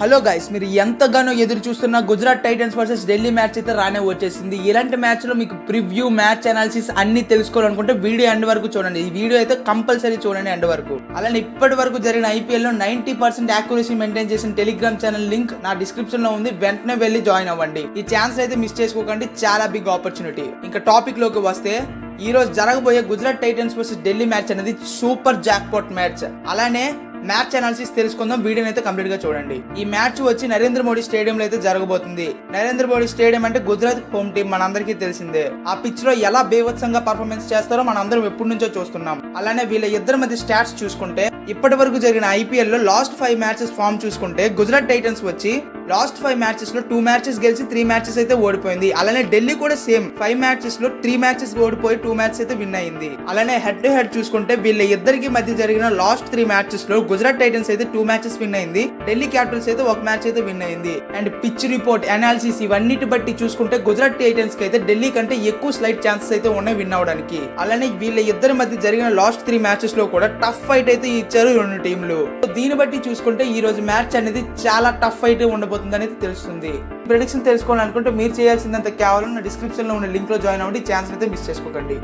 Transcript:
Hello guys, మీరు ఎంతగానో ఎదురు చూస్తున్న Gujarat Titans versus Delhi match అయితే రానే వచ్చేసింది. ఇలాంటి మ్యాచ్ లో మీకు ప్రివ్యూ, మ్యాచ్ అనాలిసిస్ అన్ని తెలుసుకోవాలనుకుంటే వీడియో ఎండ్ వరకు చూడండి. ఈ వీడియో అయితే కంపల్సరీ చూడండి ఎండ్ వరకు. అలానే ఇప్పటి వరకు జరిగిన ఐపీఎల్ లో 90% యాక్యురసీ మెయింటైన్ చేసిన టెలిగ్రామ్ ఛానల్ లింక్ నా డిస్క్రిప్షన్ లో ఉంది. వెంటనే వెళ్ళి జాయిన్ అవ్వండి. ఈ ఛాన్స్ అయితే మిస్ చేసుకోకండి, చాలా బిగ్ ఆపర్చునిటీ. ఇంకా టాపిక్ లోకి వస్తే, ఈ రోజు జరగబోయే Gujarat Titans versus Delhi match అనేది సూపర్ జాక్పాట్ మ్యాచ్. అలానే మ్యాచ్ అనాలిసిస్ తెలుసుకుందాం. వీడియోని అయితే కంప్లీట్ గా చూడండి. ఈ మ్యాచ్ వచ్చి నరేంద్ర మోడీ స్టేడియం లో అయితే జరగబోతుంది. నరేంద్ర మోడీ స్టేడియం అంటే గుజరాత్ హోమ్ టీం, మనందరికీ తెలిసిందే. ఆ పిచ్ లో ఎలా బేవత్సంగా పర్ఫార్మెన్స్ చేస్తారో మనందరం ఎప్పటి నుంచో చూస్తున్నాం. అలానే వీళ్ళ ఇద్దరి మధ్య స్టాట్స్ చూసుకుంటే, ఇప్పటి వరకు జరిగిన ఐపీఎల్ లో లాస్ట్ 5 మ్యాచెస్ ఫామ్ చూసుకుంటే, గుజరాత్ టైటన్స్ వచ్చి లాస్ట్ 5 మ్యాచెస్ లో 2 మ్యాచెస్ గెలిచి 3 మ్యాచెస్ అయితే ఓడిపోయింది. అలానే ఢిల్లీ కూడా సేమ్ 5 మ్యాచెస్ లో 3 మ్యాచెస్ ఓడిపోయి 2 మ్యాచెస్ అయితే విన్ అయింది. అలానే హెడ్ టు హెడ్ చూసుకుంటే, వీళ్ళ ఇద్దరికి మధ్య జరిగిన లాస్ట్ 3 మ్యాచెస్ లో గుజరాత్ టైటన్స్ అయితే 2 మ్యాచెస్ విన్ అయింది, ఢిల్లీ క్యాపిటల్స్ అయితే 1 మ్యాచ్ అయితే విన్ అయింది. అండ్ పిచ్ రిపోర్ట్, అనాలిసిస్ ఇవన్నిటి బట్టి చూసుకుంటే గుజరాత్ టైటన్స్ కి అయితే ఢిల్లీ కంటే ఎక్కువ స్లైట్ ఛాన్సెస్ అయితే ఉన్నాయి విన్ అవడానికి. అలానే వీళ్ళ ఇద్దరి మధ్య జరిగిన లాస్ట్ 3 మ్యాచెస్ లో కూడా టఫ్ ఫైట్ అయితే ఇచ్చారు రెండు టీంలు. దీన్ని బట్టి చూసుకుంటే ఈ రోజు మ్యాచ్ అనేది చాలా టఫ్ ఫైట్ ఉండబోతుంది అనేది తెలుస్తుంది. ప్రెడిక్షన్ తెలుసుకోవాలనుకుంటే మీరు చేయాల్సిందంత కేవలం నా డిస్క్రిప్షన్ లో ఉన్న లింక్ లో జాయిన్ అవ్వండి. ఛాన్స్ అయితే మిస్ చేసుకోకండి.